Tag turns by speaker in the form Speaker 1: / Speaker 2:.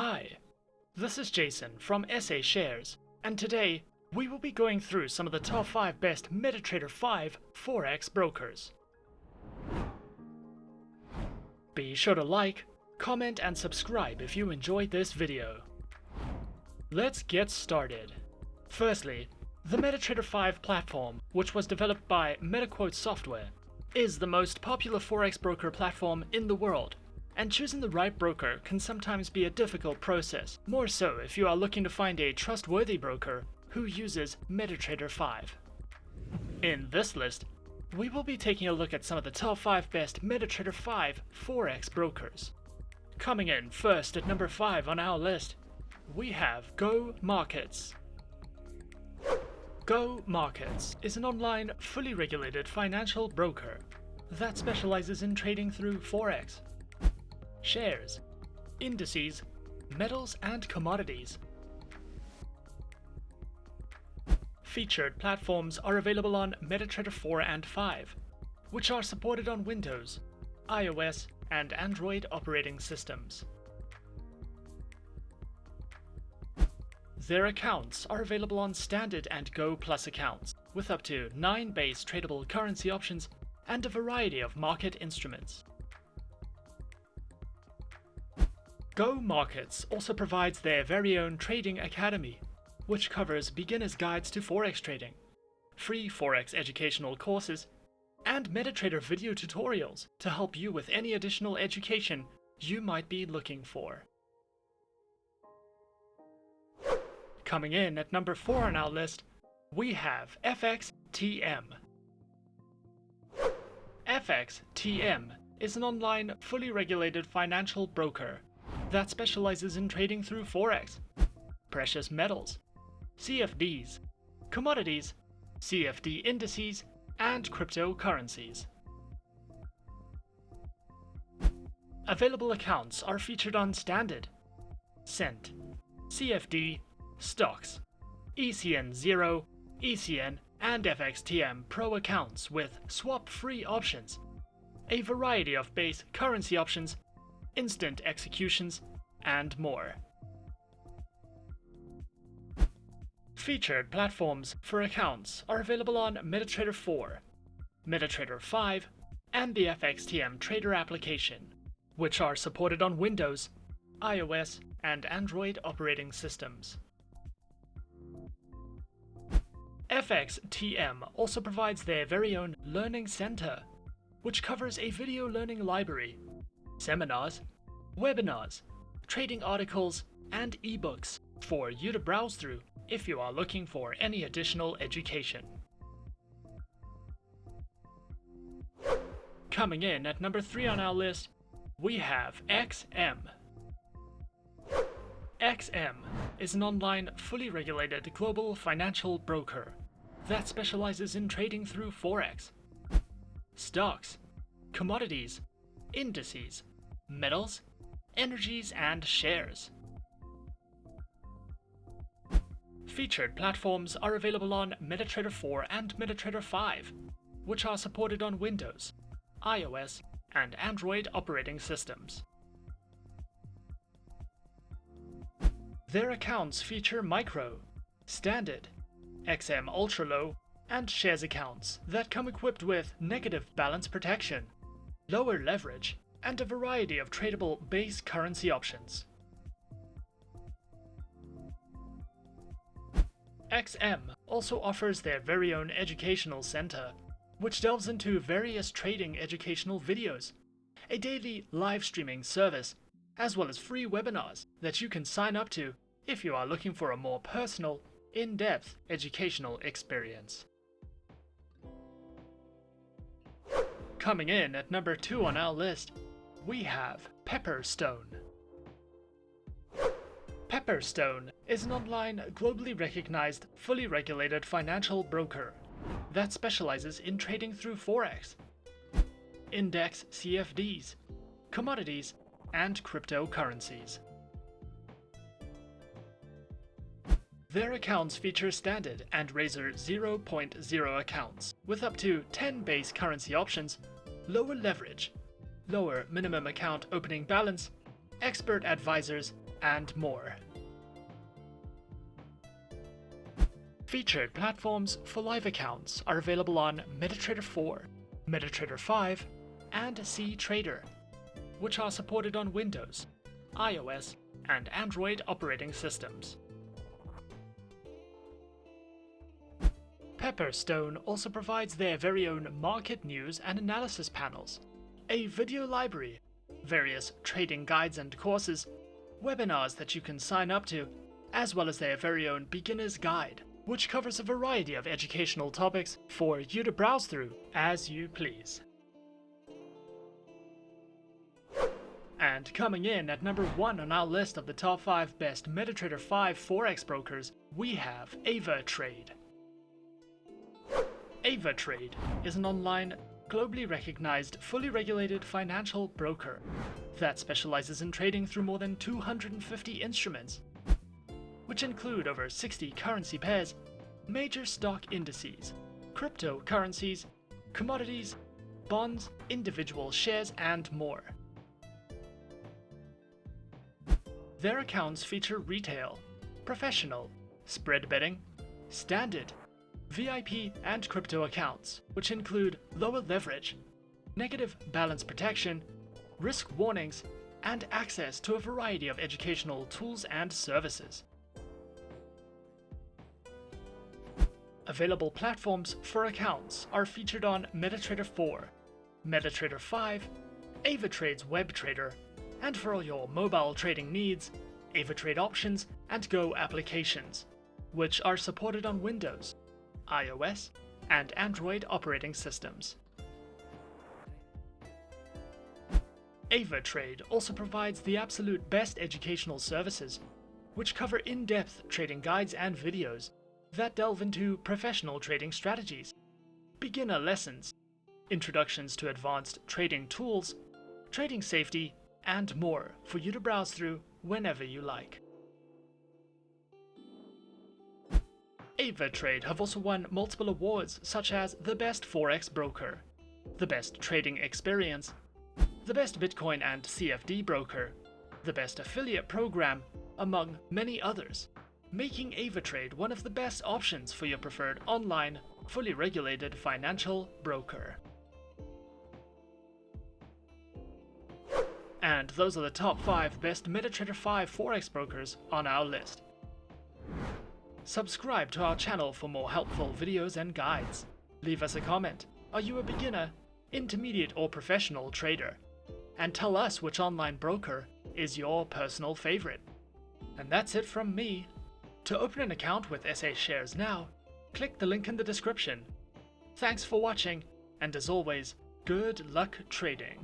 Speaker 1: Hi, this is Jason from SA Shares, and today we will be going through some of the top 5 best MetaTrader 5 Forex brokers. Be sure to like, comment and subscribe if you enjoyed this video. Let's get started. Firstly, the MetaTrader 5 platform, which was developed by MetaQuote Software, is the most popular Forex broker platform in the world, and choosing the right broker can sometimes be a difficult process, more so if you are looking to find a trustworthy broker who uses MetaTrader 5. In this list, we will be taking a look at some of the top 5 best MetaTrader 5 Forex brokers. Coming in first at number 5 on our list, we have Go Markets. Go Markets is an online, fully regulated financial broker that specializes in trading through Forex, shares, indices, metals and commodities. Featured platforms are available on MetaTrader 4 and 5, which are supported on Windows, iOS and Android operating systems. Their accounts are available on Standard and Go Plus accounts, with up to 9 base tradable currency options and a variety of market instruments. Go Markets also provides their very own trading academy, which covers beginner's guides to Forex trading, free Forex educational courses, and MetaTrader video tutorials to help you with any additional education you might be looking for. Coming in at number 4 on our list, we have FXTM. FXTM is an online, fully regulated financial broker that specializes in trading through Forex, precious metals, CFDs, commodities, CFD indices, and cryptocurrencies. Available accounts are featured on Standard, Cent, CFD, Stocks, ECN0, ECN, and FXTM Pro accounts with swap-free options, a variety of base currency options, instant executions, and more. Featured platforms for accounts are available on MetaTrader 4, MetaTrader 5, and the FXTM Trader application, which are supported on Windows, iOS, and Android operating systems. FXTM also provides their very own Learning Center, which covers a video learning library, seminars, webinars, trading articles, and ebooks for you to browse through if you are looking for any additional education. Coming in at number 3 on our list, we have XM. XM is an online, fully regulated global financial broker that specializes in trading through Forex, stocks, commodities, indices, metals, energies, and shares. Featured platforms are available on MetaTrader 4 and MetaTrader 5, which are supported on Windows, iOS, and Android operating systems. Their accounts feature Micro, Standard, XM Ultra Low, and Shares accounts that come equipped with negative balance protection, lower leverage, and a variety of tradable base currency options. XM also offers their very own educational center, which delves into various trading educational videos, a daily live streaming service, as well as free webinars that you can sign up to if you are looking for a more personal, in-depth educational experience. Coming in at number 2 on our list, we have Pepperstone. Pepperstone is an online, globally recognized, fully regulated financial broker that specializes in trading through Forex, index CFDs, commodities, and cryptocurrencies. Their accounts feature Standard and Razor 0.0 accounts with up to 10 base currency options, lower leverage, lower minimum account opening balance, expert advisors, and more. Featured platforms for live accounts are available on MetaTrader 4, MetaTrader 5, and CTrader, which are supported on Windows, iOS, and Android operating systems. Pepperstone also provides their very own market news and analysis panels, a video library, various trading guides and courses, webinars that you can sign up to, as well as their very own beginner's guide, which covers a variety of educational topics for you to browse through as you please. And coming in at number 1 on our list of the top 5 best MetaTrader 5 Forex brokers, we have Avatrade. Avatrade is an online, globally recognized, fully regulated financial broker that specializes in trading through more than 250 instruments, which include over 60 currency pairs, major stock indices, cryptocurrencies, commodities, bonds, individual shares, and more. Their accounts feature retail, professional, spread betting, standard, VIP, and crypto accounts, which include lower leverage, negative balance protection, risk warnings, and access to a variety of educational tools and services. Available platforms for accounts are featured on MetaTrader 4, MetaTrader 5, Avatrade's WebTrader, and for all your mobile trading needs, Avatrade Options and Go applications, which are supported on Windows, iOS, and Android operating systems. Avatrade also provides the absolute best educational services, which cover in-depth trading guides and videos that delve into professional trading strategies, beginner lessons, introductions to advanced trading tools, trading safety, and more for you to browse through whenever you like. Avatrade have also won multiple awards such as the Best Forex Broker, the Best Trading Experience, the Best Bitcoin and CFD Broker, the Best Affiliate Program, among many others, making Avatrade one of the best options for your preferred online, fully regulated financial broker. And those are the top 5 best MetaTrader 5 Forex brokers on our list. Subscribe to our channel for more helpful videos and guides. Leave us a comment. Are you a beginner, intermediate, or professional trader? And tell us which online broker is your personal favorite. And that's it from me. To open an account with SA Shares now, click the link in the description. Thanks for watching, and as always, good luck trading.